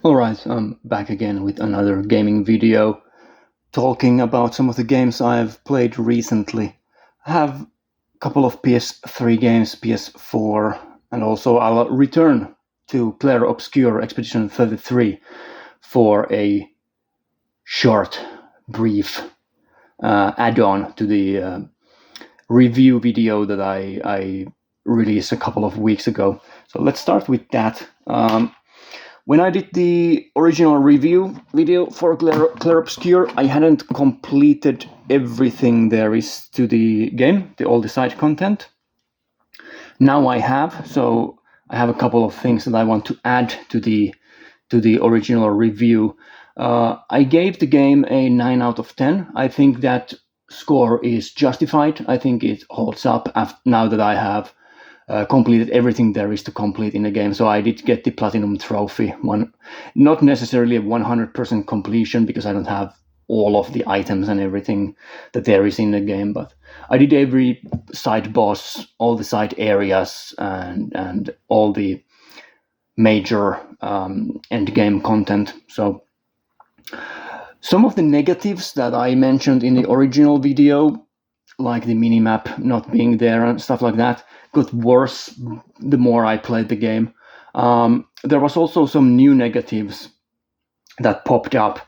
Alright, I'm back again with another gaming video talking about some of the games I've played recently. I have a couple of PS3 games, PS4, and also I'll return to Clair Obscur Expedition 33 for a short, brief add-on to the review video that I released a couple of weeks ago. So let's start with that. When I did the original review video for Clair Obscur, I hadn't completed everything there is to the game, all the side content. Now I have, so I have a couple of things that I want to add to the original review. I gave the game a 9 out of 10. I think that score is justified. I think it holds up now that I have completed everything there is to complete in the game. So I did get the platinum trophy. Not necessarily a 100% completion because I don't have all of the items and everything that there is in the game, but I did every side boss, all the side areas, and all the major end game content. So some of the negatives that I mentioned in the original video, like the minimap not being there and stuff like that, got worse the more I played the game. There was also some new negatives that popped up.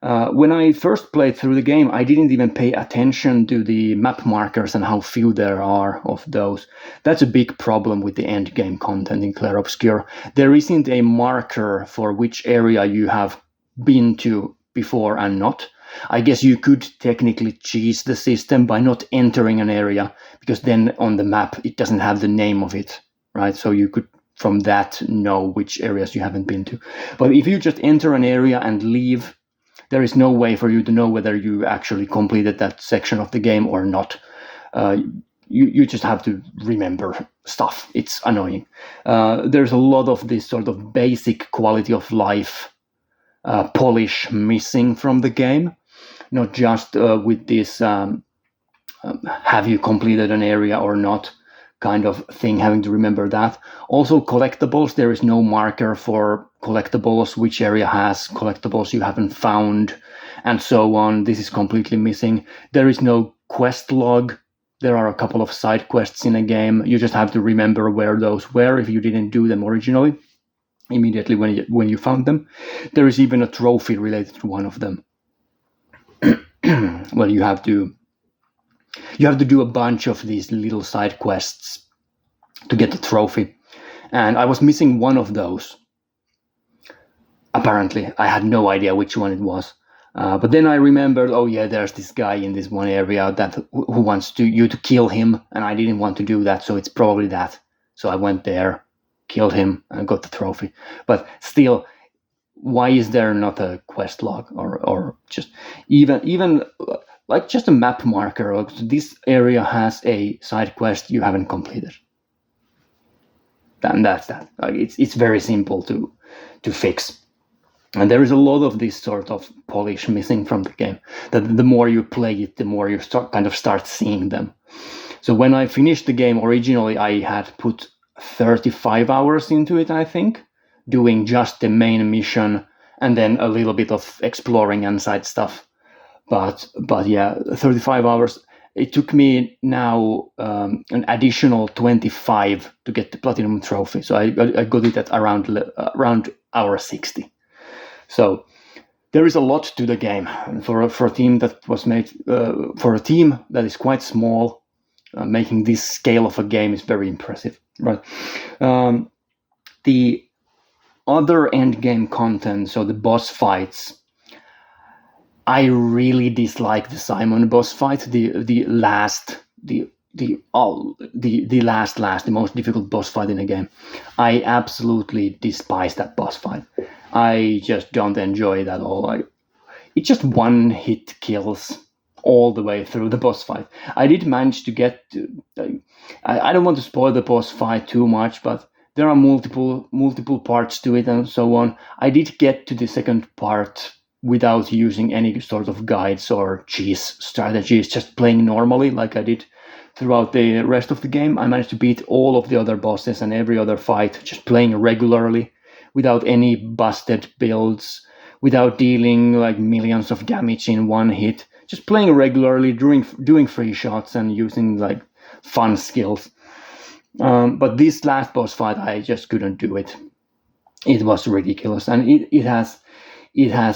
When I first played through the game, I didn't even pay attention to the map markers and how few there are of those. That's a big problem with the end game content in Clair Obscur. There isn't a marker for which area you have been to before and not. I guess you could technically cheese the system by not entering an area, because then on the map it doesn't have the name of it, right? So you could from that know which areas you haven't been to. But if you just enter an area and leave, there is no way for you to know whether you actually completed that section of the game or not. You just have to remember stuff. It's annoying. There's a lot of this sort of basic quality of life polish missing from the game. Not just with this have you completed an area or not kind of thing, having to remember that. Also collectibles, there is no marker for collectibles, which area has collectibles you haven't found, and so on. This is completely missing. There is no quest log. There are a couple of side quests in a game. You just have to remember where those were if you didn't do them originally, immediately when you found them. There is even a trophy related to one of them. Well, you have to do a bunch of these little side quests to get the trophy. And I was missing one of those. Apparently, I had no idea which one it was. But then I remembered, oh yeah, there's this guy in this one area who wants you to kill him, and I didn't want to do that, so it's probably that. So I went there, killed him, and got the trophy. But still, why is there not a quest log or just even like just a map marker? This area has a side quest you haven't completed. And that's that. Like, it's very simple to fix. And there is a lot of this sort of polish missing from the game. That the more you play it, the more you start seeing them. So when I finished the game originally, I had put 35 hours into it, I think, doing just the main mission and then a little bit of exploring and side stuff. But yeah, 35 hours. It took me now an additional 25 to get the platinum trophy. So I got it at around hour 60. So there is a lot to the game, and for a team that was made for a team that is quite small, making this scale of a game is very impressive. Right. The other end game content, so the boss fights, I really dislike the Simon boss fight, the most difficult boss fight in the game. I absolutely despise that boss fight. I just don't enjoy it at all. It's just one hit kills all the way through the boss fight. I did manage to get to. I don't want to spoil the boss fight too much, but there are multiple parts to it and so on. I did get to the second part without using any sort of guides or cheese strategies, just playing normally like I did throughout the rest of the game. I managed to beat all of the other bosses and every other fight, just playing regularly without any busted builds, without dealing like millions of damage in one hit, just playing regularly, doing free shots and using like fun skills. But this last boss fight, I just couldn't do it. It was ridiculous, and it has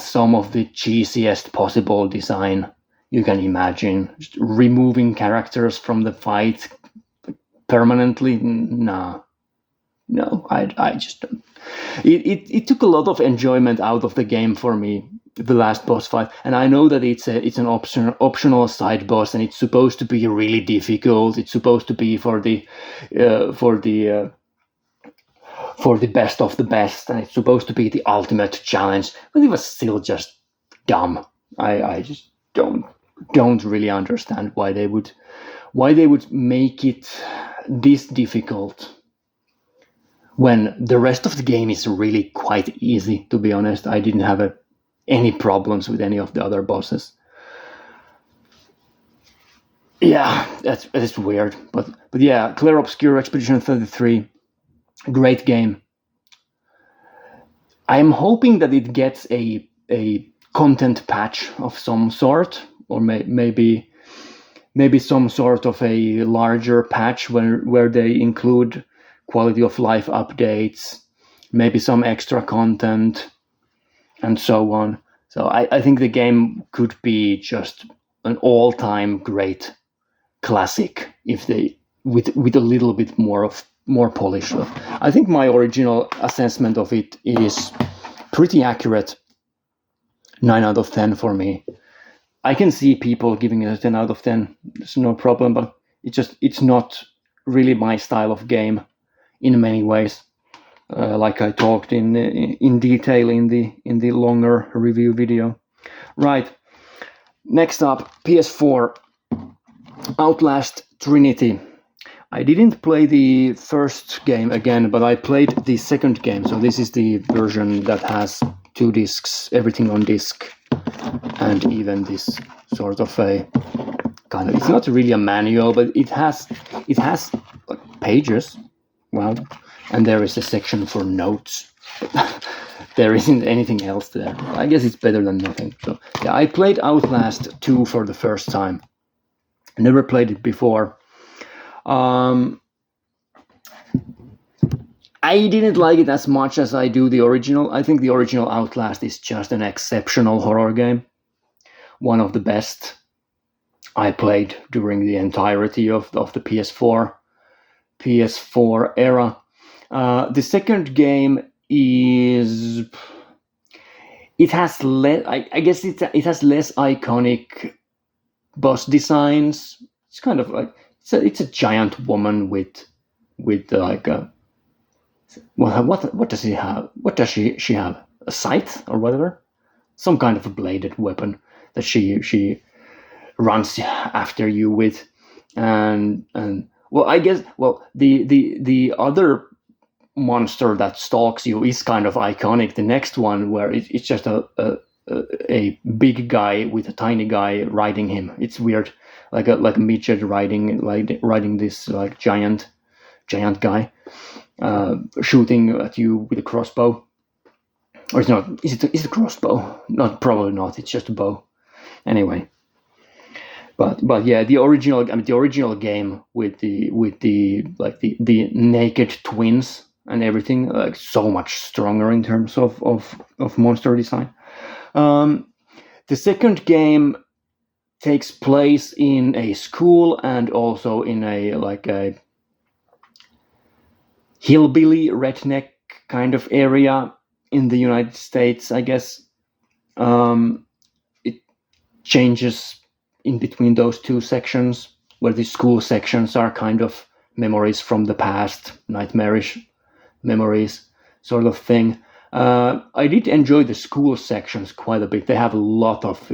some of the cheesiest possible design you can imagine. Just removing characters from the fight permanently, no, I just don't. It took a lot of enjoyment out of the game for me, the last boss fight, and I know that it's an optional side boss, and it's supposed to be really difficult. It's supposed to be for the best of the best, and it's supposed to be the ultimate challenge, but it was still just dumb. I just don't really understand why they would make it this difficult when the rest of the game is really quite easy. To be honest, I didn't have any problems with any of the other bosses. Yeah, that's weird, but yeah, Clair Obscur Expedition 33, great game. I'm hoping that it gets a content patch of some sort, or maybe some sort of a larger patch where they include quality of life updates, maybe some extra content, and so on. So I think the game could be just an all-time great classic if they with a little bit more polish. I think my original assessment of it is pretty accurate. 9 out of 10 for me. I can see people giving it a 10 out of 10. There's no problem, but it's not really my style of game in many ways. Like I talked in detail in the longer review video. Right. Next up, PS4, Outlast Trinity. I didn't play the first game again, but I played the second game. So this is the version that has 2 discs, everything on disc, and even this sort of a kind of, it's not really a manual, but it has like pages. Wow. And there is a section for notes. There isn't anything else there. I guess it's better than nothing. So yeah, I played Outlast 2 for the first time. Never played it before. I didn't like it as much as I do the original. I think the original Outlast is just an exceptional horror game. One of the best I played during the entirety of the PS4 era. The second game is, it has I guess it has less iconic boss designs. It's kind of like it's a giant woman with like a, what does she have? What does she have? A scythe or whatever? Some kind of a bladed weapon that she runs after you with, and well, I guess, well, the other monster that stalks you is kind of iconic. The next one, where it's just a big guy with a tiny guy riding him. It's weird, like a midget riding this like giant guy, shooting at you with a crossbow. Or it's not? Is it a crossbow? Not, probably not. It's just a bow. Anyway. But yeah, the original game with the like the naked twins and everything, like so much stronger in terms of monster design. The second game takes place in a school and also in a hillbilly redneck kind of area in the United States, I guess. It changes in between those two sections, where the school sections are kind of memories from the past, nightmarish memories sort of thing. I did enjoy the school sections quite a bit. They have a lot of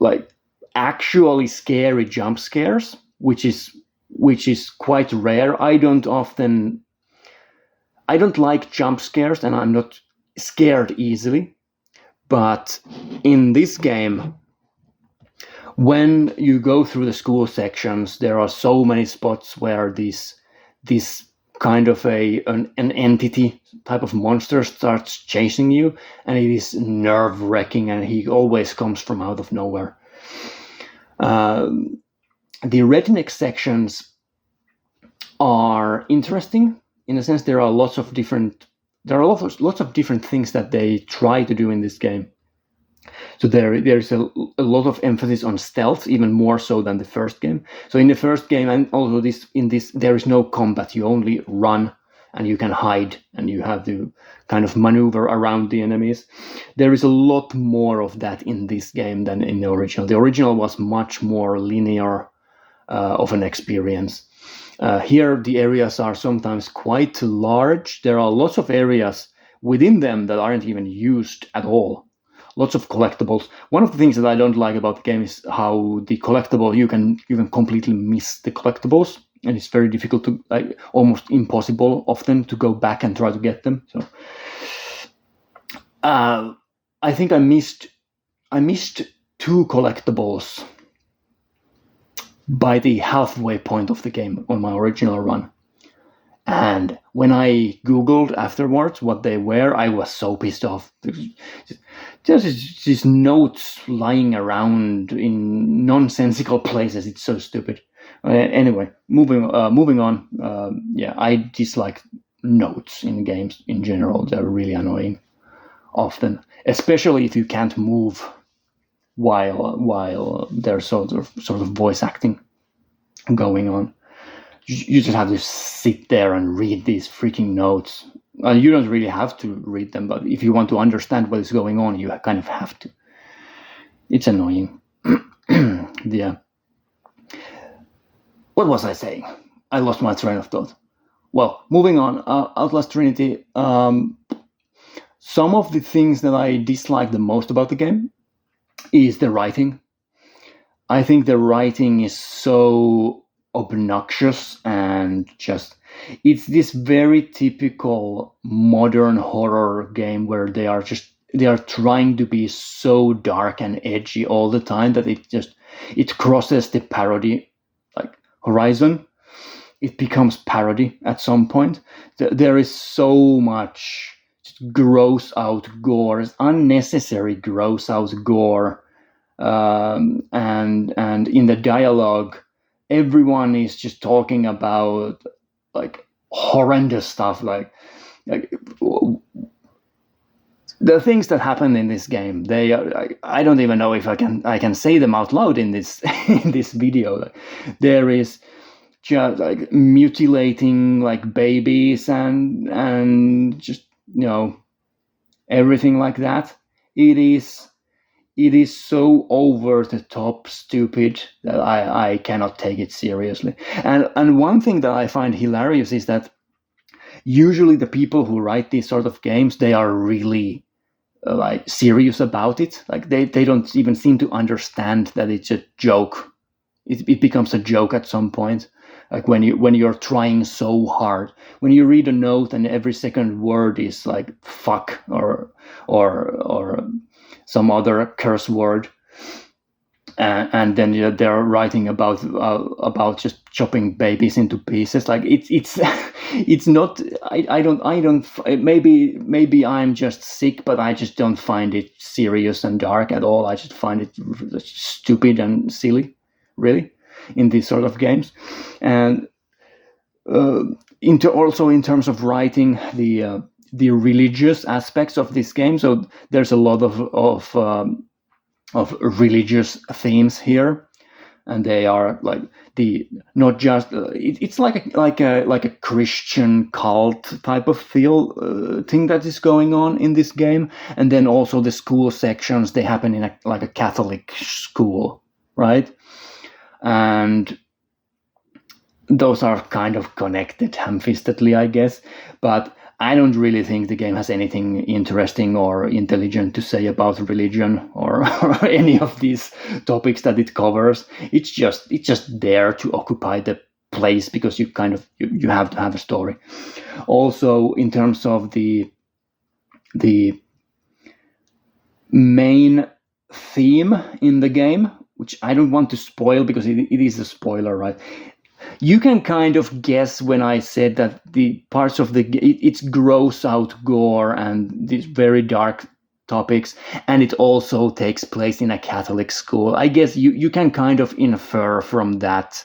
like actually scary jump scares, which is quite rare. I don't like jump scares, and I'm not scared easily. But in this game, when you go through the school sections, there are so many spots where these kind of an entity type of monster starts chasing you, and it is nerve-wracking, and he always comes from out of nowhere. The redneck sections are interesting in a sense. There are lots of different things that they try to do in this game. So there's a lot of emphasis on stealth, even more so than the first game. So in the first game, and also in this, there is no combat. You only run and you can hide, and you have to kind of maneuver around the enemies. There is a lot more of that in this game than in the original. The original was much more linear of an experience. Here, the areas are sometimes quite large. There are lots of areas within them that aren't even used at all. Lots of collectibles. One of the things that I don't like about the game is how the collectible, you can completely miss the collectibles, and it's very difficult to, almost impossible often, to go back and try to get them. So I think I missed 2 collectibles by the halfway point of the game on my original run. And when I Googled afterwards what they were, I was so pissed off. There's these notes lying around in nonsensical places. It's so stupid. Anyway, moving on. I dislike notes in games in general. They're really annoying often, especially if you can't move while there's sort of voice acting going on. You just have to sit there and read these freaking notes. You don't really have to read them, but if you want to understand what is going on, you kind of have to. It's annoying. Yeah. What was I saying? I lost my train of thought. Well, moving on. Outlast Trinity. Some of the things that I dislike the most about the game is the writing. I think the writing is so obnoxious, and just, it's this very typical modern horror game where they are trying to be so dark and edgy all the time that it crosses the parody horizon. It becomes parody at some point. There is so much gross out gore, unnecessary gross out gore, and in the dialogue, everyone is just talking about horrendous stuff, like the things that happen in this game. They are, I don't even know if I can say them out loud in this in this video. There is just mutilating babies and just everything like that. It is so over the top stupid that I cannot take it seriously. And one thing that I find hilarious is that usually the people who write these sort of games, they are really serious about it. They don't even seem to understand that it's a joke. It becomes a joke at some point. When you're trying so hard, when you read a note and every second word is fuck or some other curse word, and then they're writing about just chopping babies into pieces. It's not. I don't. Maybe I'm just sick, but I just don't find it serious and dark at all. I just find it stupid and silly, really, in these sort of games. And also in terms of writing, the religious aspects of this game. So there's a lot of religious themes here, and they are not just it's like a Christian cult type of thing that is going on in this game. And then also the school sections, they happen in a Catholic school, right? And those are kind of connected ham-fistedly, I guess, but I don't really think the game has anything interesting or intelligent to say about religion or any of these topics that it covers. It's just there to occupy the place because you have to have a story. Also, in terms of the main theme in the game, which I don't want to spoil because it is a spoiler, right? You can kind of guess when I said that the parts of it's gross out gore and these very dark topics, and it also takes place in a Catholic school. I guess you can kind of infer from that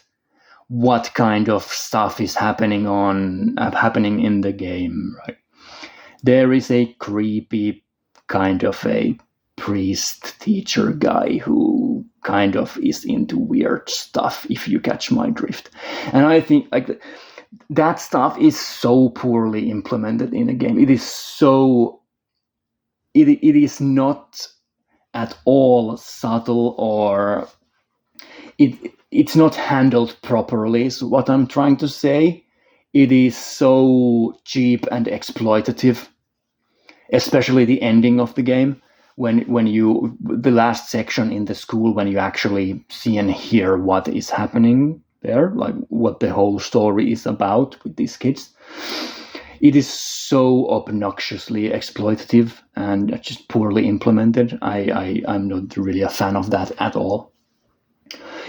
what kind of stuff is happening in the game, right? There is a creepy kind of a priest teacher guy who kind of is into weird stuff, if you catch my drift. And I think like that stuff is so poorly implemented in the game. It is not at all subtle, or it's not handled properly, is what I'm trying to say. It is so cheap and exploitative, especially the ending of the game, when you the last section in the school, when you actually see and hear what is happening there, like what the whole story is about with these kids. It is so obnoxiously exploitative and just poorly implemented. I'm not really a fan of that at all.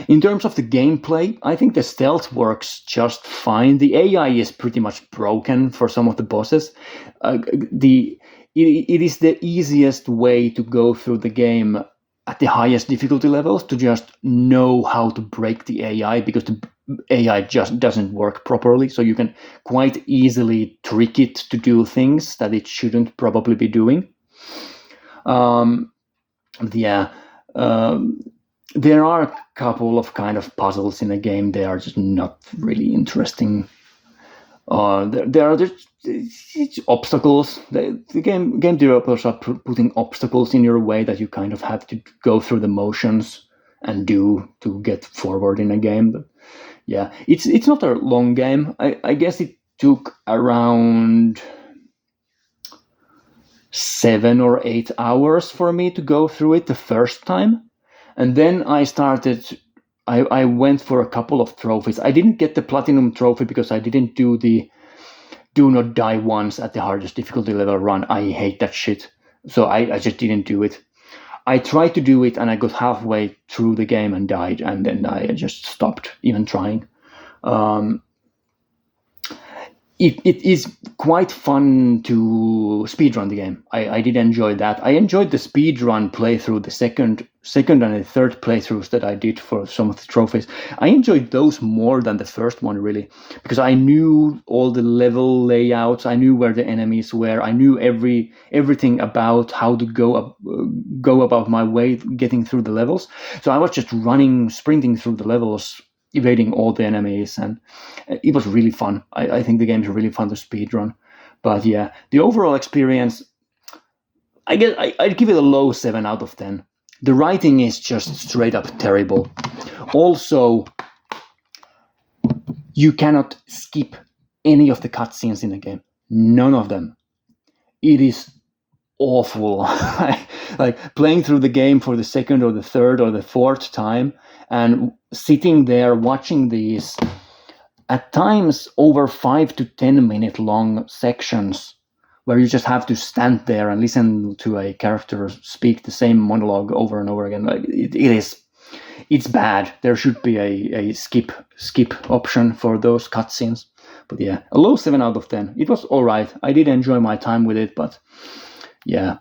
In terms of the gameplay, I think the stealth works just fine. The AI is pretty much broken for some of the bosses. It is the easiest way to go through the game at the highest difficulty levels, to just know how to break the AI, because the AI just doesn't work properly. So you can quite easily trick it to do things that it shouldn't probably be doing. There are a couple of kind of puzzles in the game. They are just not really interesting. There are just obstacles. The game developers are putting obstacles in your way that you kind of have to go through the motions and do to get forward in a game. But yeah, it's not a long game. I guess it took around 7 or 8 hours for me to go through it the first time. And then I went for a couple of trophies. I didn't get the platinum trophy because I didn't do the do not die once at the hardest difficulty level run. I hate that shit. So I just didn't do it. I tried to do it and I got halfway through the game and died, and then I just stopped even trying. It is quite fun to speedrun the game. I did enjoy that. I enjoyed the speedrun playthrough, the second and the third playthroughs that I did for some of the trophies. I enjoyed those more than the first one, really, because I knew all the level layouts. I knew where the enemies were. I knew everything about how to go about my way getting through the levels. So I was just sprinting through the levels, evading all the enemies, and it was really fun. I think the game is really fun to speedrun. But yeah, the overall experience, I guess I'd give it a low 7 out of 10. The writing is just straight up terrible. Also, you cannot skip any of the cutscenes in the game. None of them. It is awful. Like playing through the game for the second or the third or the fourth time and sitting there watching these at times over 5 to 10 minute long sections where you just have to stand there and listen to a character speak the same monologue over and over again. Like it's bad. There should be a skip option for those cutscenes. But yeah, a low 7 out of 10. It was all right. I did enjoy my time with it, but yeah.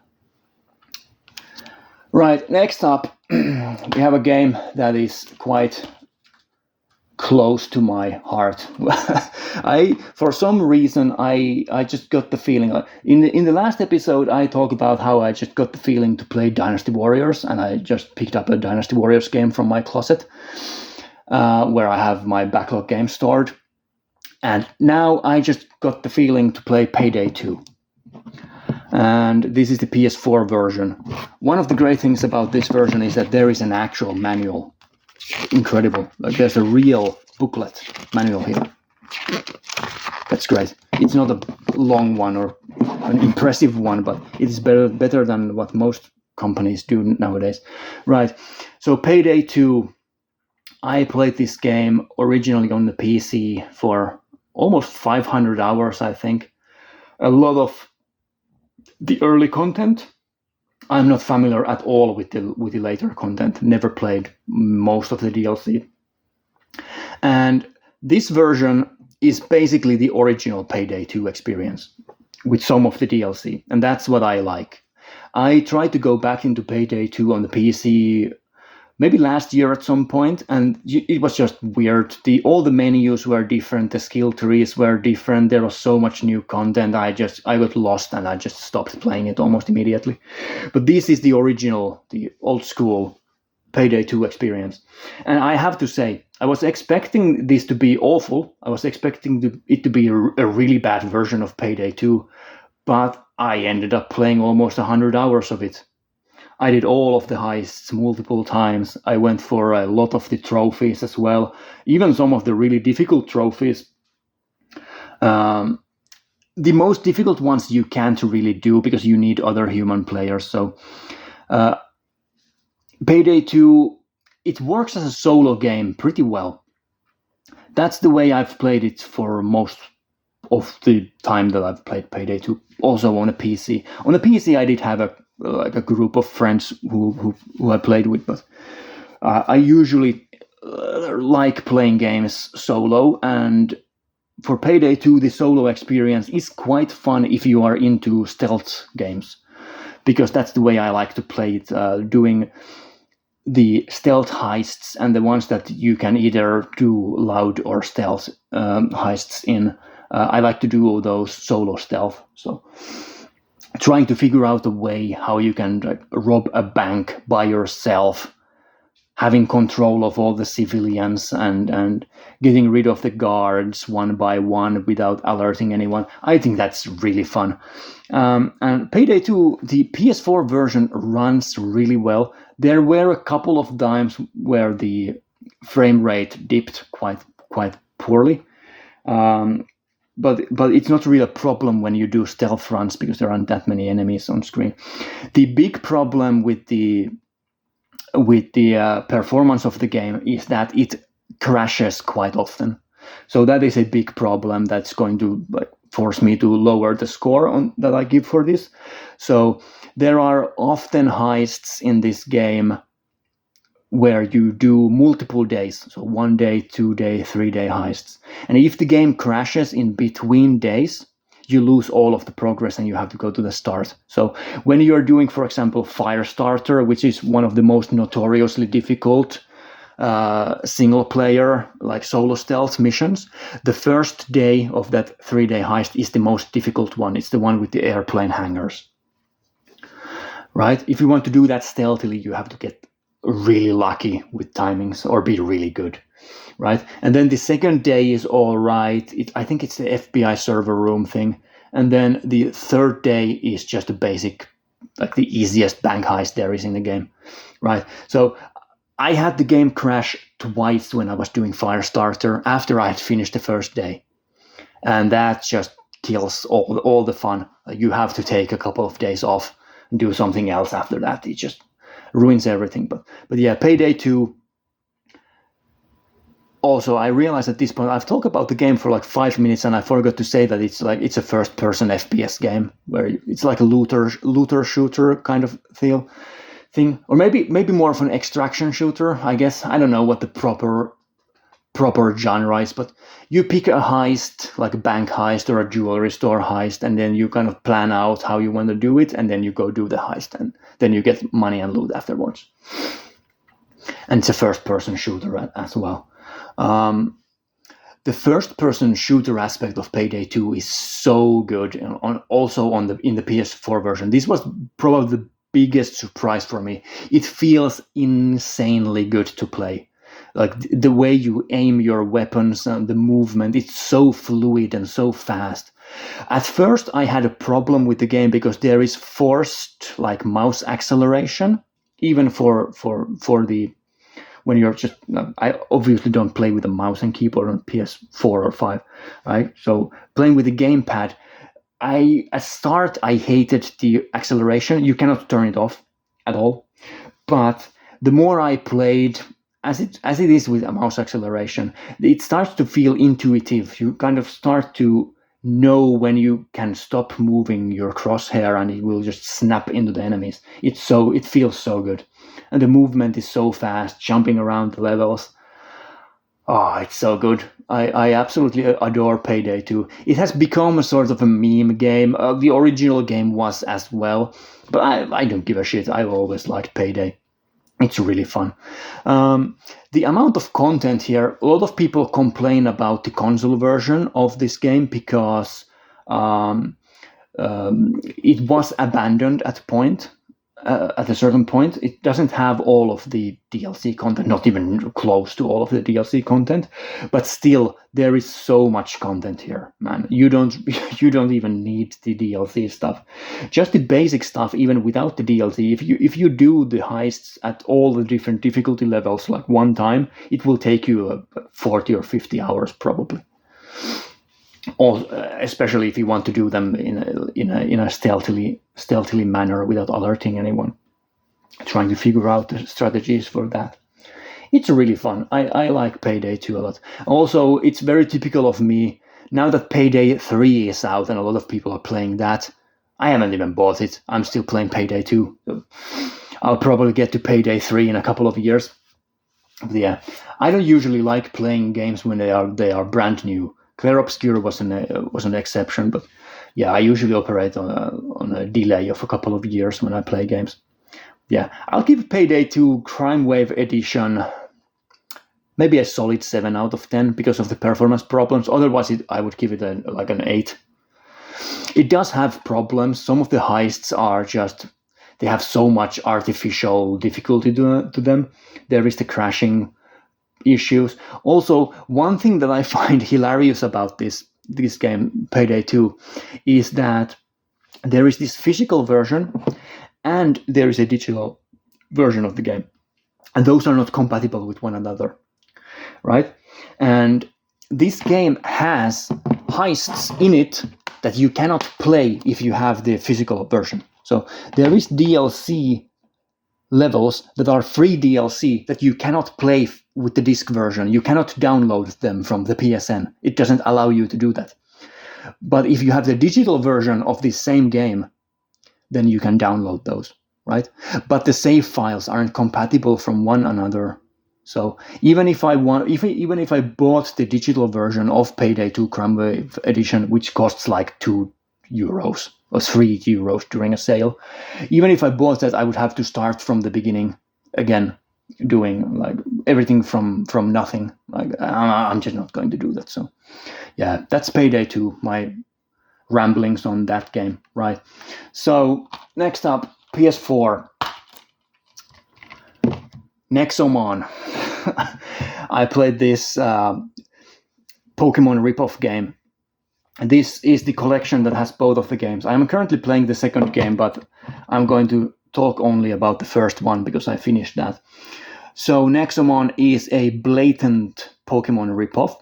Right, next up, we have a game that is quite close to my heart. For some reason, I just got the feeling. In the last episode, I talked about how I just got the feeling to play Dynasty Warriors, and I just picked up a Dynasty Warriors game from my closet, where I have my backlog games stored. And now I just got the feeling to play Payday 2. And this is the PS4 version. One of the great things about this version is that there is an actual manual. Incredible. Like there's a real booklet manual here. That's great. It's not a long one or an impressive one, but it is better than what most companies do nowadays. Right. So Payday 2, I played this game originally on the PC for almost 500 hours, I think. A lot of the early content. I'm not familiar at all with the later content. Never played most of the DLC. And This version is basically the original Payday 2 experience with some of the DLC, and that's what I like. I tried to go back into Payday 2 on the PC maybe last year at some point, and it was just weird. All the menus were different, the skill trees were different. There was so much new content. I got lost and I just stopped playing it almost immediately. But this is the original, the old school Payday 2 experience, and I have to say, I was expecting this to be awful. I was expecting it to be a really bad version of Payday 2, but I ended up playing almost 100 hours of it. I did all of the heists multiple times. I went for a lot of the trophies as well, even some of the really difficult trophies. The most difficult ones you can't really do because you need other human players. So Payday 2, it works as a solo game pretty well. That's the way I've played it for most of the time that I've played Payday 2, also on a PC. On a PC, I did have a group of friends who I played with, but I usually like playing games solo, and for Payday 2, the solo experience is quite fun if you are into stealth games, because that's the way I like to play it, doing the stealth heists and the ones that you can either do loud or stealth heists in. I like to do all those solo stealth. So trying to figure out a way how you can rob a bank by yourself, having control of all the civilians and getting rid of the guards one by one without alerting anyone. I think that's really fun. And Payday 2, the PS4 version runs really well. There were a couple of times where the frame rate dipped quite poorly. But it's not really a problem when you do stealth runs because there aren't that many enemies on screen. The big problem with the performance of the game is that it crashes quite often. So that is a big problem that's going to force me to lower the score that I give for this. So there are often heists in this game where you do multiple days, so 1 day, 2 day, 3 day heists. And if the game crashes in between days, you lose all of the progress and you have to go to the start. So when you're doing, for example, Firestarter, which is one of the most notoriously difficult single player, like solo stealth missions, the first day of that 3 day heist is the most difficult one. It's the one with the airplane hangars. Right? If you want to do that stealthily, you have to get really lucky with timings or be really good, right? And then the second day is all right. I think it's the FBI server room thing. And then the third day is just a basic, like the easiest bank heist there is in the game, right? So I had the game crash twice when I was doing Firestarter after I had finished the first day. And that just kills all the fun. You have to take a couple of days off and do something else after that. It just ruins everything. But yeah, Payday 2. Also, I realized at this point I've talked about the game for like 5 minutes, and I forgot to say that it's a first-person FPS game where it's like a looter shooter kind of thing, or maybe more of an extraction shooter. I guess I don't know what the proper genre is, but you pick a heist, like a bank heist or a jewelry store heist, and then you kind of plan out how you want to do it, and then you go do the heist, and then you get money and loot afterwards. And it's a first-person shooter as well. The first-person shooter aspect of Payday 2 is so good, also in the PS4 version. This was probably the biggest surprise for me. It feels insanely good to play. Like the way you aim your weapons and the movement, it's so fluid and so fast. At first, I had a problem with the game because there is forced like mouse acceleration, even for the when you're just. I obviously don't play with a mouse and keyboard on PS4 or 5, right? So playing with the gamepad, at start I hated the acceleration. You cannot turn it off at all, but the more I played, as it is with a mouse acceleration, it starts to feel intuitive. You kind of start to know when you can stop moving your crosshair and it will just snap into the enemies. It feels so good. And the movement is so fast, jumping around the levels. Oh, it's so good. I absolutely adore Payday 2. It has become a sort of a meme game. The original game was as well, but I don't give a shit. I've always liked Payday. It's really fun. The amount of content here, a lot of people complain about the console version of this game because um, it was abandoned at a certain point. It doesn't have all of the DLC content, not even close to all of the DLC content, but still there is so much content here, man. You don't you don't even need the DLC stuff. Just the basic stuff, even without the DLC. If you do the heists at all the different difficulty levels like one time, it will take you 40 or 50 hours probably. Or especially if you want to do them in a stealthily manner without alerting anyone, trying to figure out the strategies for that. It's really fun. I like Payday 2 a lot. Also, it's very typical of me. Now that Payday 3 is out and a lot of people are playing that, I haven't even bought it. I'm still playing Payday 2. So I'll probably get to Payday 3 in a couple of years. But yeah, I don't usually like playing games when they are brand new. Clair Obscur was an exception, but yeah, I usually operate on a delay of a couple of years when I play games. Yeah, I'll give Payday 2 Crime Wave Edition maybe a solid 7 out of 10 because of the performance problems. Otherwise, I would give it like an 8. It does have problems. Some of the heists are just, they have so much artificial difficulty to them. There is the crashing issues. Also, one thing that I find hilarious about this game, Payday 2, is that there is this physical version and there is a digital version of the game. And those are not compatible with one another, right? And this game has heists in it that you cannot play if you have the physical version. So there is DLC levels that are free DLC that you cannot play with the disc version. You cannot download them from the PSN. It doesn't allow you to do that. But if you have the digital version of this same game, then you can download those, right? But the save files aren't compatible from one another. So even if I bought the digital version of Payday 2 Crime Wave Edition, which costs like €2 or €3 during a sale, even if I bought that, I would have to start from the beginning again, doing like everything from nothing. Like I'm just not going to do that. So yeah, that's Payday 2. My ramblings on that game, right? So next up, PS4. Nexomon. I played this Pokemon ripoff game. This is the collection that has both of the games. I'm currently playing the second game, but I'm going to talk only about the first one because I finished that. So Nexomon is a blatant Pokemon ripoff.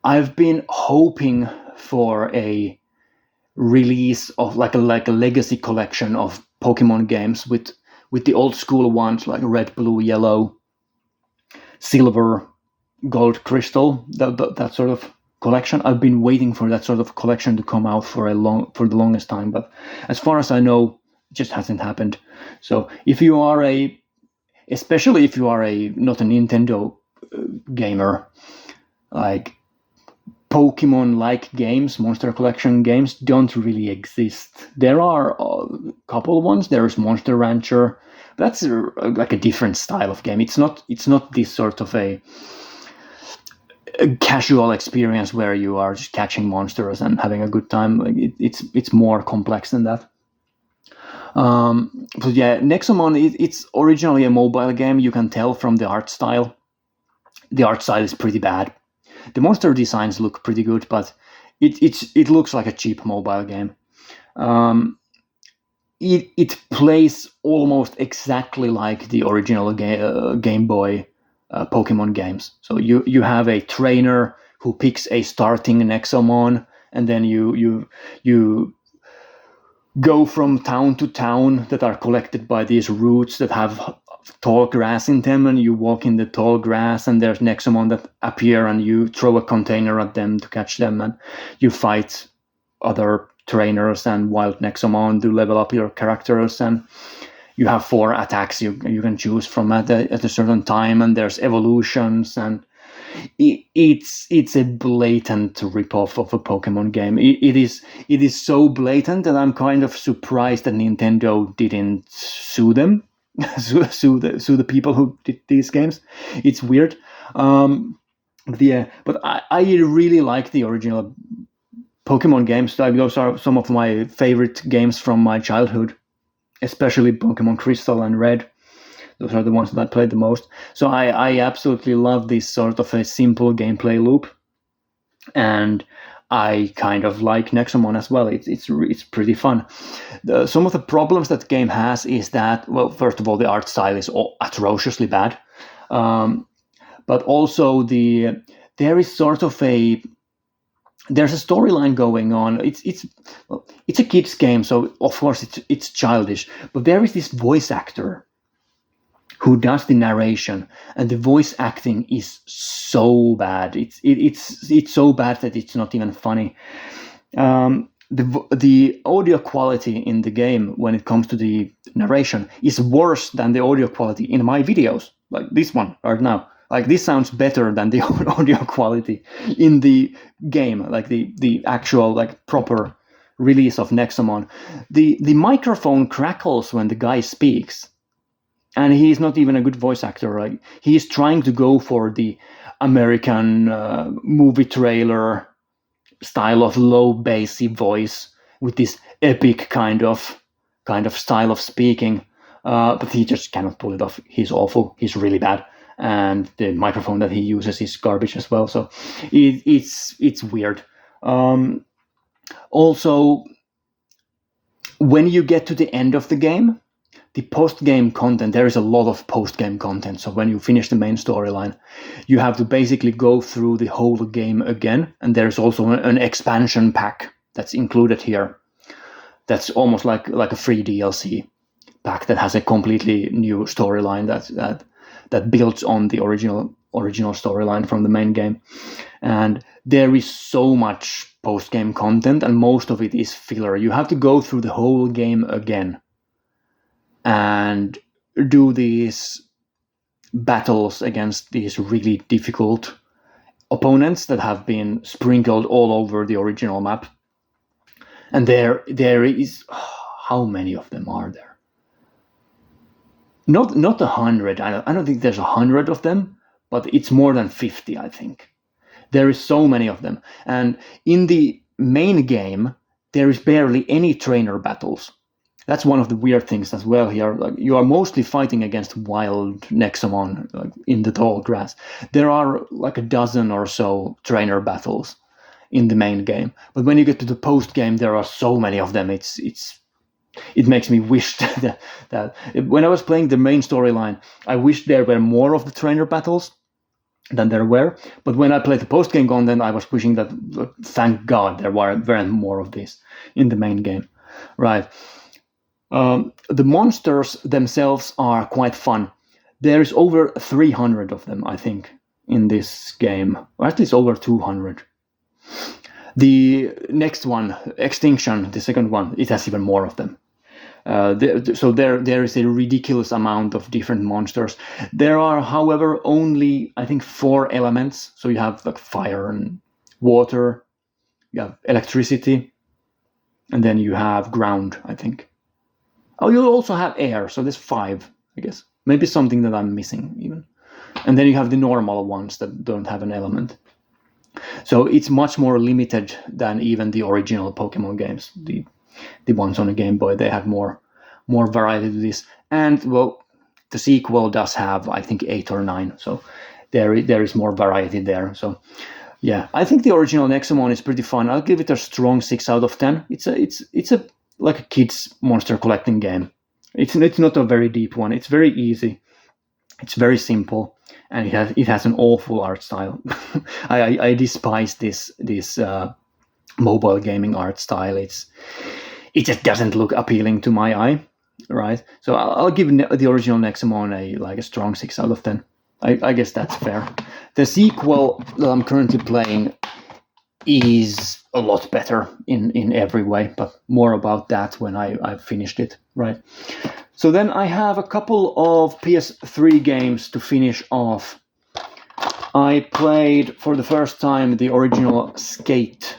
I've been hoping for a release of like a legacy collection of Pokemon games with the old school ones like red, blue, yellow, silver, gold, crystal, that sort of collection. I've been waiting for that sort of collection to come out for the longest time, but as far as I know, it just hasn't happened. So especially if you are not a Nintendo gamer, like Pokemon-like games, Monster Collection games, don't really exist. There are a couple ones. There is Monster Rancher. That's like a different style of game. It's not this sort of a casual experience where you are just catching monsters and having a good time. Like it's more complex than that. But yeah, Nexomon, it's originally a mobile game. You can tell from the art style. The art style is pretty bad. The monster designs look pretty good, but it looks like a cheap mobile game. It plays almost exactly like the original Game Boy Pokemon games. So you have a trainer who picks a starting Nexomon, and then you go from town to town that are collected by these routes that have tall grass in them, and you walk in the tall grass and there's Nexomon that appear and you throw a container at them to catch them, and you fight other trainers and wild Nexomon to level up your characters, and you have 4 attacks you can choose from at a certain time, and there's evolutions, and it's a blatant ripoff of a Pokemon game. It is so blatant that I'm kind of surprised that Nintendo didn't sue them, sue the people who did these games. It's weird. But I really like the original Pokemon games. Those are some of my favorite games from my childhood, especially Pokemon Crystal and Red. Those are the ones that I played the most. So I absolutely love this sort of a simple gameplay loop, and I kind of like Nexomon as well. It's pretty fun. Some of the problems that the game has is that, well, first of all, the art style is atrociously bad, but also there is sort of there's a storyline going on. It's a kids game, so of course it's childish. But there is this voice actor who does the narration, and the voice acting is so bad. It's so bad that it's not even funny. The audio quality in the game when it comes to the narration is worse than the audio quality in my videos, like this one right now. Like, this sounds better than the audio quality in the game, like the actual, like, proper release of Nexomon. The microphone crackles when the guy speaks, and he's not even a good voice actor. Like, he's trying to go for the American movie trailer style of low bassy voice with this epic kind of style of speaking, but he just cannot pull it off. He's awful. He's really bad. And the microphone that he uses is garbage as well. So it's weird. Also, when you get to the end of the game, the post-game content, there is a lot of post-game content. So when you finish the main storyline, you have to basically go through the whole game again. And there's also an expansion pack that's included here. That's almost like a free DLC pack that has a completely new storyline that builds on the original storyline from the main game. And there is so much post-game content, and most of it is filler. You have to go through the whole game again and do these battles against these really difficult opponents that have been sprinkled all over the original map. And there is, how many of them are there? Not 100. I don't think there's 100 of them, but it's more than 50, I think. There is so many of them. And in the main game, there is barely any trainer battles. That's one of the weird things as well here. Like, you are mostly fighting against wild Nexomon, like, in the tall grass. There are like a dozen or so trainer battles in the main game. But when you get to the post game, there are so many of them. It makes me wish that when I was playing the main storyline, I wished there were more of the trainer battles than there were. But when I played the post-game content, I was wishing that, thank God, there weren't more of this in the main game. Right. The monsters themselves are quite fun. There is over 300 of them, I think, in this game, or at least over 200. The next one, Extinction, the second one, it has even more of them. So there is a ridiculous amount of different monsters. There are, however, only, I think, 4 elements. So you have like fire and water, you have electricity, and then you have ground, I think. Oh, you also have air, so there's 5, I guess. Maybe something that I'm missing even. And then you have the normal ones that don't have an element. So it's much more limited than even the original Pokemon games. The ones on the Game Boy, they have more variety to this. And, well, the sequel does have, I think, 8 or 9. So there is more variety there. So, yeah, I think the original Nexomon is pretty fun. I'll give it a strong 6 out of 10. It's a like a kids monster collecting game. It's not a very deep one. It's very easy. It's very simple, and it has an awful art style. I despise this mobile gaming art style. It just doesn't look appealing to my eye, right? So I'll give the original Nexomon a strong 6 out of 10. I guess that's fair. The sequel that I'm currently playing is a lot better in every way, but more about that when I've finished it, right? So then I have a couple of PS3 games to finish off. I played for the first time the original Skate.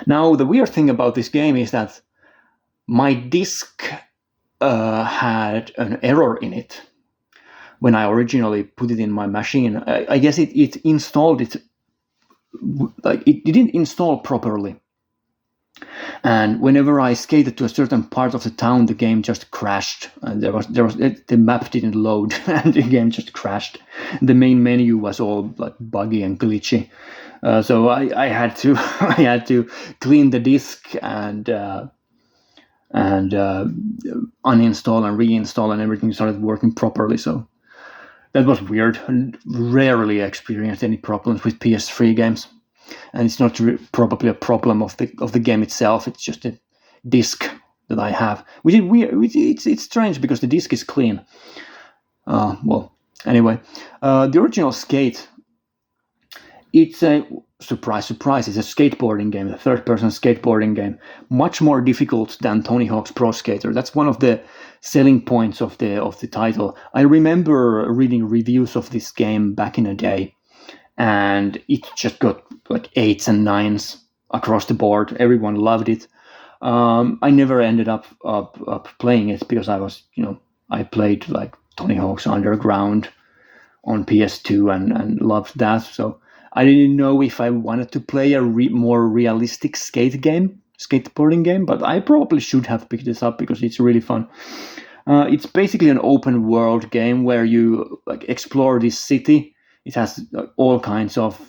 Now, the weird thing about this game is that my disc had an error in it when I originally put it in my machine. I guess it installed it, like it didn't install properly. And whenever I skated to a certain part of the town, the game just crashed. The map didn't load, and the game just crashed. The main menu was all like buggy and glitchy. So I had to I had to clean the disk and uninstall and reinstall, and everything started working properly. So that was weird. I rarely experienced any problems with PS3 games. And it's not probably a problem of the game itself. It's just a disc that I have, which is weird. It's strange because the disc is clean. Well, anyway, the original Skate. It's a surprise. It's a skateboarding game, a third-person skateboarding game, much more difficult than Tony Hawk's Pro Skater. That's one of the selling points of the title. I remember reading reviews of this game back in the day, and it just got like 8s and 9s across the board. Everyone loved it. I never ended up playing it because I played like Tony Hawk's Underground on PS2 and loved that. So I didn't know if I wanted to play a more realistic skateboarding game, but I probably should have picked this up because it's really fun. It's basically an open world game where you like explore this city. It has all kinds of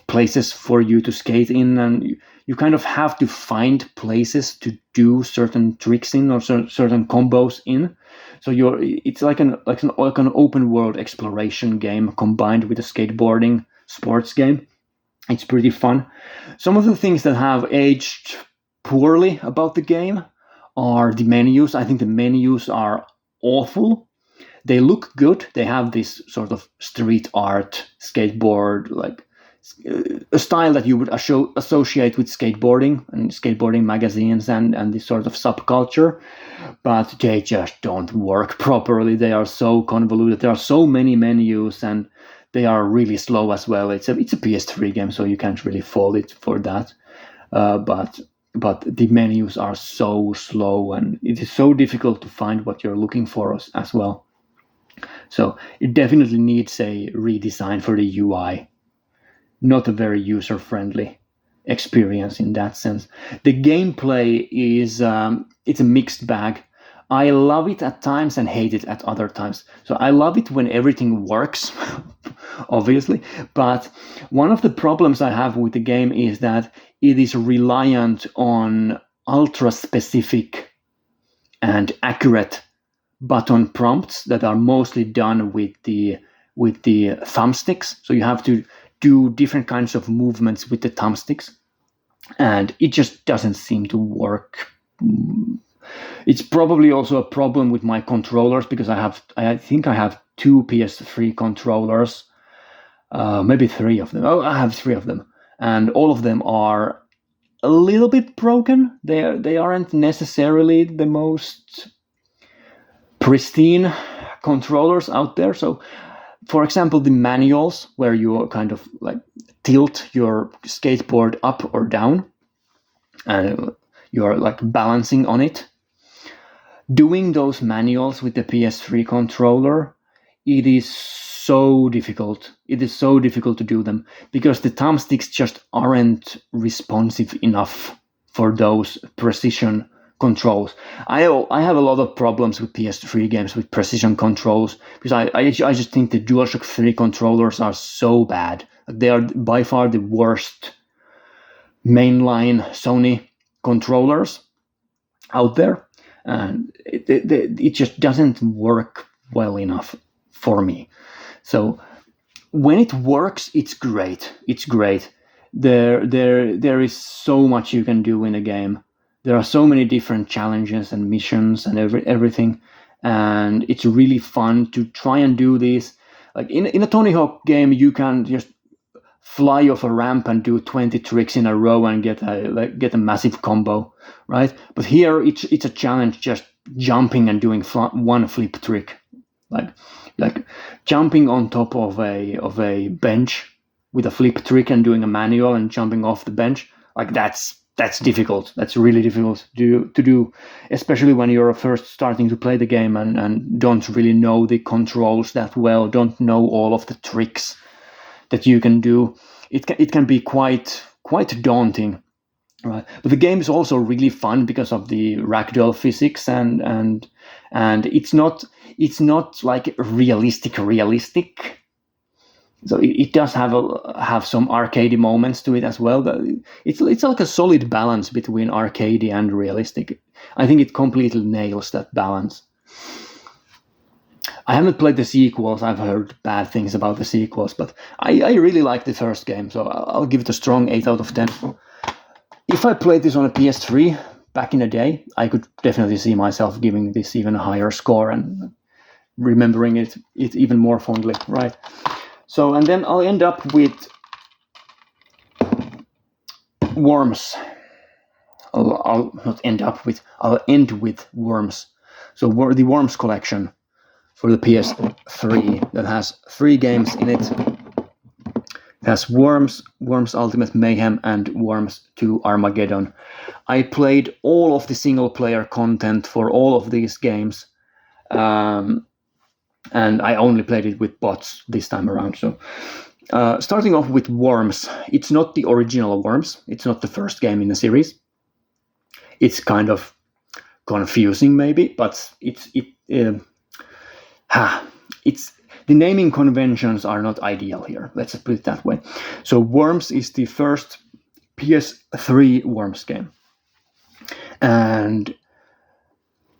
places for you to skate in, and you kind of have to find places to do certain tricks in or certain combos in. So it's like an open world exploration game combined with a skateboarding sports game. It's pretty fun. Some of the things that have aged poorly about the game are the menus. I think the menus are awful. They look good. They have this sort of street art skateboard, like a style that you would associate with skateboarding and skateboarding magazines and this sort of subculture, but they just don't work properly. They are so convoluted. There are so many menus, and they are really slow as well. It's a PS3 game, so you can't really fault it for that. But the menus are so slow, and it is so difficult to find what you're looking for as well. So it definitely needs a redesign for the UI. Not a very user-friendly experience in that sense. The gameplay is it's a mixed bag. I love it at times and hate it at other times. So I love it when everything works, obviously. But one of the problems I have with the game is that it is reliant on ultra-specific and accurate button prompts that are mostly done with the thumbsticks. So you have to do different kinds of movements with the thumbsticks, and it just doesn't seem to work. It's probably also a problem with my controllers because I think I have 2 PS3 controllers, maybe 3 of them. Oh, I have 3 of them, and all of them are a little bit broken. They aren't necessarily the most pristine controllers out there. So, for example, the manuals where you kind of like tilt your skateboard up or down, and you're like balancing on it. Doing those manuals with the PS3 controller, it is so difficult. It is so difficult to do them because the thumbsticks just aren't responsive enough for those precision controls. I have a lot of problems with PS3 games with precision controls because I just think the DualShock 3 controllers are so bad. They are by far the worst mainline Sony controllers out there, and it just doesn't work well enough for me. So when it works, it's great. It's great. There is so much you can do in a game. There are so many different challenges and missions and everything, and it's really fun to try and do this. Like in a Tony Hawk game, you can just fly off a ramp and do 20 tricks in a row and get a massive combo, right? But here it's a challenge just jumping and doing one flip trick. Like like jumping on top of a bench with a flip trick and doing a manual and jumping off the bench. Like that's difficult. That's really difficult to do, especially when you're first starting to play the game and don't really know the controls that well, don't know all of the tricks that you can do. It can be quite daunting. Right, but the game is also really fun because of the ragdoll physics and it's not like realistic. So it does have some arcadey moments to it as well. It's like a solid balance between arcadey and realistic. I think it completely nails that balance. I haven't played the sequels. I've heard bad things about the sequels, but I really like the first game, so I'll give it a strong 8 out of 10. If I played this on a PS3 back in the day, I could definitely see myself giving this even a higher score and remembering it even more fondly, right? So, and then I'll end up with Worms. I'll end with Worms. So the Worms collection for the PS3 that has 3 games in it. It has Worms, Worms Ultimate Mayhem, and Worms 2 Armageddon. I played all of the single-player content for all of these games, and I only played it with bots this time around. So, starting off with Worms, it's not the original Worms. It's not the first game in the series. It's kind of confusing, maybe, but it's the naming conventions are not ideal here. Let's put it that way. So Worms is the first PS3 Worms game. And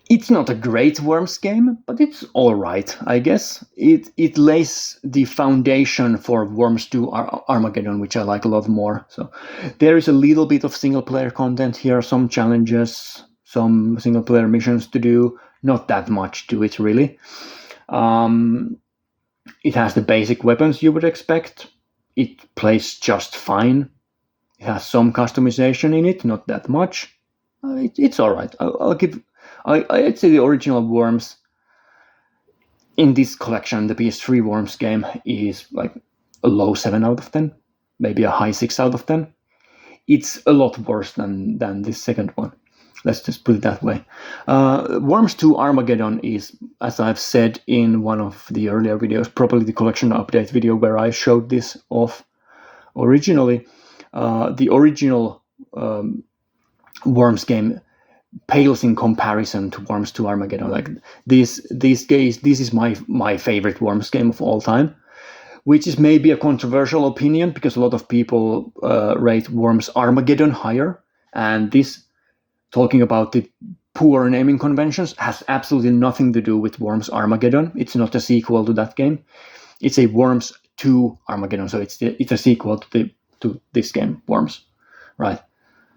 it's not a great Worms game, but it's all right, I guess. It lays the foundation for Worms 2 Armageddon, which I like a lot more. So there is a little bit of single-player content here, some challenges, some single-player missions to do. Not that much to it, really. It has the basic weapons you would expect. It plays just fine. It has some customization in it, not that much. It's all right. I'd say the original Worms in this collection, the PS3 Worms game, is like a low 7 out of 10, maybe a high 6 out of 10. It's a lot worse than this second one. Let's just put it that way. Worms 2 Armageddon is, as I've said in one of the earlier videos, probably the collection update video where I showed this off originally. The original Worms game pales in comparison to Worms 2 Armageddon. Like this is my favorite Worms game of all time, which is maybe a controversial opinion because a lot of people rate Worms Armageddon higher, and this, talking about the poor naming conventions, has absolutely nothing to do with Worms Armageddon. It's not a sequel to that game. It's a Worms 2 Armageddon, so it's a sequel to this game, Worms, right?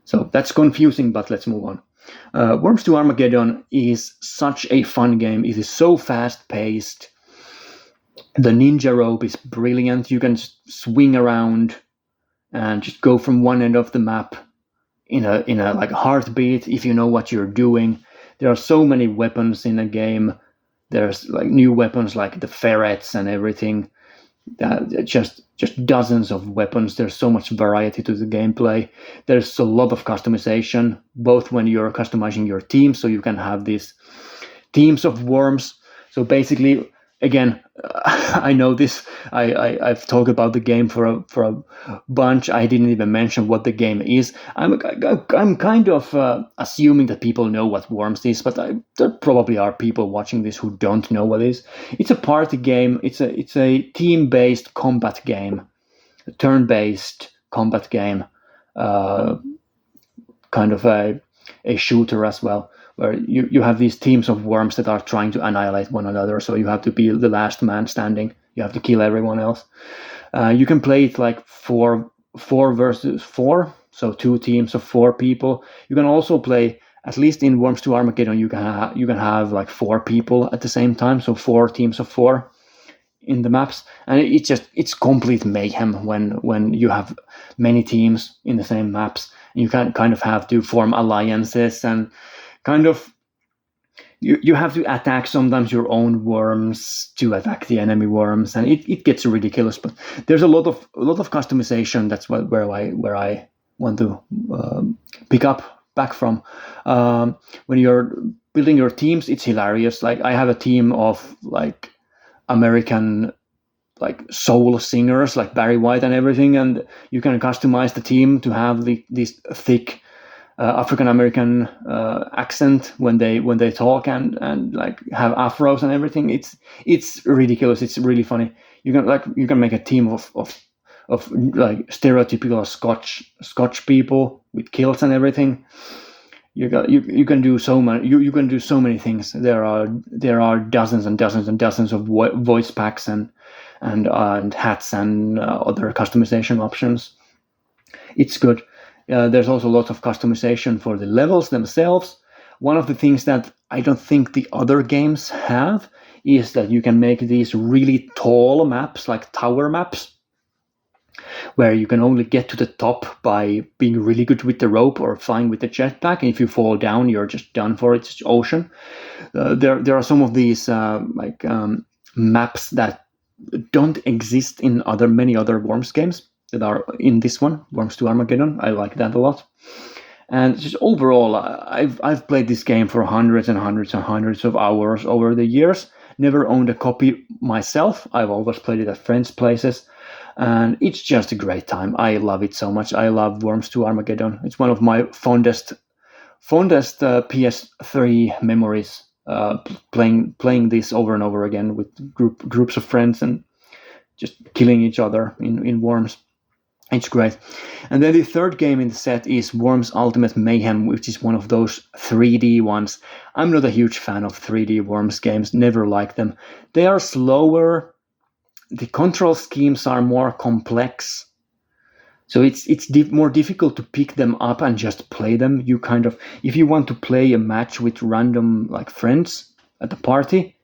So that's confusing, but let's move on. Worms 2 Armageddon is such a fun game. It is so fast-paced. The ninja rope is brilliant. You can just swing around and just go from one end of the map in a like heartbeat if you know what you're doing. There are so many weapons in the game. There's like new weapons like the ferrets and everything. Just dozens of weapons. There's so much variety to the gameplay. There's a lot of customization, both when you're customizing your team, so you can have these teams of worms. So basically, again, I know this. I've talked about the game for a bunch. I didn't even mention what the game is. I'm kind of assuming that people know what Worms is, but there probably are people watching this who don't know what it is. It's a party game. It's a team-based combat game, a turn-based combat game, kind of a shooter as well, where you have these teams of worms that are trying to annihilate one another. So you have to be the last man standing. You have to kill everyone else. You can play it like four versus 4, so 2 teams of 4 people. You can also play, at least in Worms 2 Armageddon, you can have like 4 people at the same time, so 4 teams of 4 in the maps, and it's complete mayhem when you have many teams in the same maps. You can kind of have to form alliances and kind of you have to attack sometimes your own worms to attack the enemy worms, and it gets ridiculous. But there's a lot of customization. That's where I want to pick up back from. When you're building your teams, it's hilarious. Like I have a team of like American like soul singers like Barry White and everything, and you can customize the team to have this thick African American accent when they talk and like have afros and everything. It's ridiculous. It's really funny. You can make a team of like stereotypical Scotch people with kilts and everything. You can do so many. You can do so many things. There are dozens and dozens and dozens of voice packs and hats and other customization options. It's good. There's also lots of customization for the levels themselves. One of the things that I don't think the other games have is that you can make these really tall maps, like tower maps, where you can only get to the top by being really good with the rope or flying with the jetpack. And if you fall down, you're just done for. It's just ocean. There are some of these maps that don't exist in many other Worms games that are in this one, Worms 2 Armageddon. I like that a lot. And just overall, I've played this game for hundreds and hundreds and hundreds of hours over the years. Never owned a copy myself. I've always played it at friends' places. And it's just a great time. I love it so much. I love Worms 2 Armageddon. It's one of my fondest PS3 memories. Playing this over and over again with groups of friends and just killing each other in Worms. It's great. And then the third game in the set is Worms Ultimate Mayhem, which is one of those 3D ones. I'm not a huge fan of 3D Worms games. Never liked them. They are slower. The control schemes are more complex, so it's more difficult to pick them up and just play them. You kind of, if you want to play a match with random like friends at the party,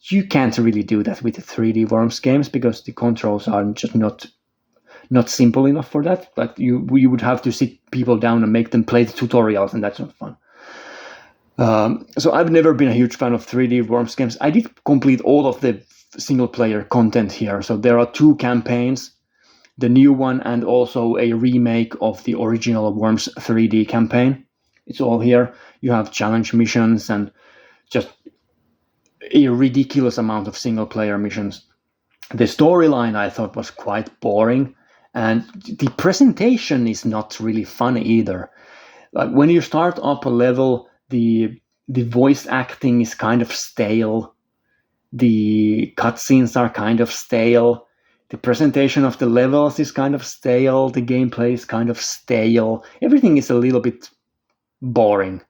you can't really do that with the 3D Worms games because the controls are just not simple enough for that. Like you would have to sit people down and make them play the tutorials, and that's not fun. So I've never been a huge fan of 3D Worms games. I did complete all of the single player content here. So there are 2 campaigns, the new one and also a remake of the original Worms 3D campaign. It's all here. You have challenge missions and just a ridiculous amount of single player missions. The storyline I thought was quite boring, and the presentation is not really fun either. Like when you start up a level, the voice acting is kind of stale. The cutscenes are kind of stale. The presentation of the levels is kind of stale. The gameplay is kind of stale. Everything is a little bit boring.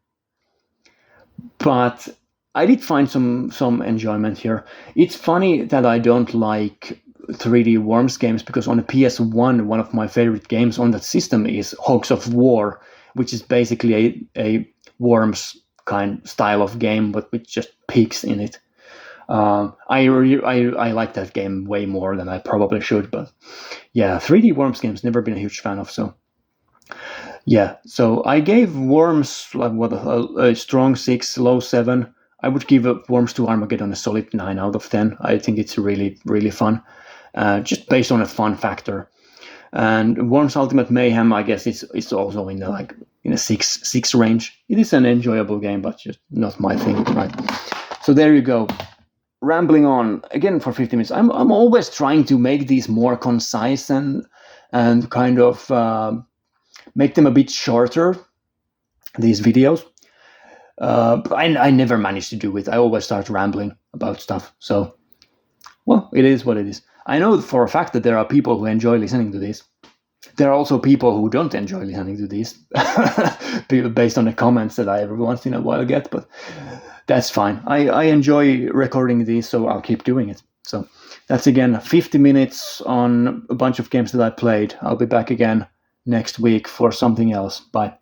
But I did find some enjoyment here. It's funny that I don't like 3D Worms games because on the PS1, one of my favorite games on that system is Hogs of War, which is basically a Worms kind style of game, but with just pigs in it. I like that game way more than I probably should, but yeah, 3D Worms games never been a huge fan of. So yeah, so I gave Worms like a strong 6, low 7. I would give Worms 2 Armageddon a solid 9 out of 10. I think it's really really fun, just based on a fun factor. And Worms Ultimate Mayhem, I guess it's also in a 6 range. It is an enjoyable game, but just not my thing, right? So there you go. Rambling on again for 50 minutes. I'm always trying to make these more concise and kind of make them a bit shorter, these videos. But I never manage to do it. I always start rambling about stuff. So, well, it is what it is. I know for a fact that there are people who enjoy listening to this. There are also people who don't enjoy listening to this, based on the comments that I every once in a while get, but that's fine. I enjoy recording these, so I'll keep doing it. So that's again 50 minutes on a bunch of games that I played. I'll be back again next week for something else. Bye.